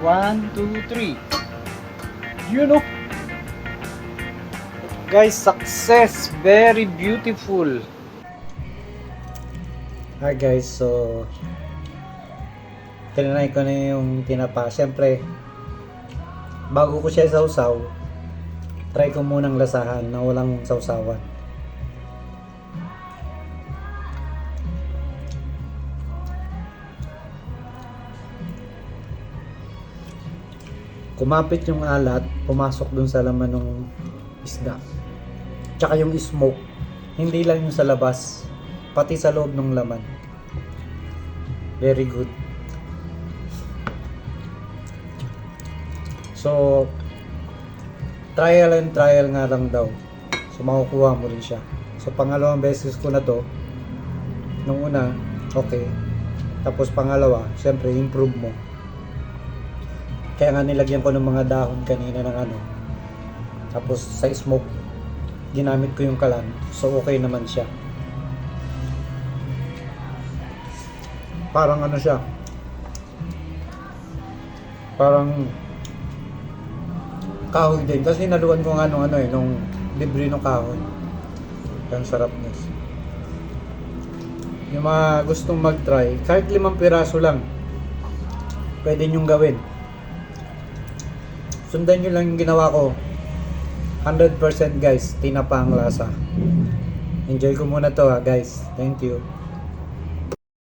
1, 2, 3. You know. Guys, success. Very beautiful. Hi guys, so tinanay ko na yung tinapa. Siyempre, bago ko siya sausaw, try ko munang lasahan na walang sausawan. Kumapit yung alat, pumasok dun sa laman ng isda. Tsaka yung smoke, hindi lang yung sa labas, pati sa loob ng laman. Very good. So, trial and trial nga lang daw. So, makukuha mo rin siya. So, pangalawang beses ko na to. Nung una, okay. Tapos pangalawa, syempre, improve mo. Kaya nga nilagyan ko ng mga dahon kanina ng ano. Tapos sa smoke, ginamit ko yung kalan. So okay naman siya. Parang ano siya. Parang kahoy din. Kasi naluan ko nga nung ano nung libre ng kahoy. Ang sarap niya. Yung mga gustong mag-try, kahit 5 piraso lang, pwede nyong gawin. Sundan nyo lang yung ginawa ko. 100% guys, tinapa ang lasa. Enjoy ko muna to guys. Thank you.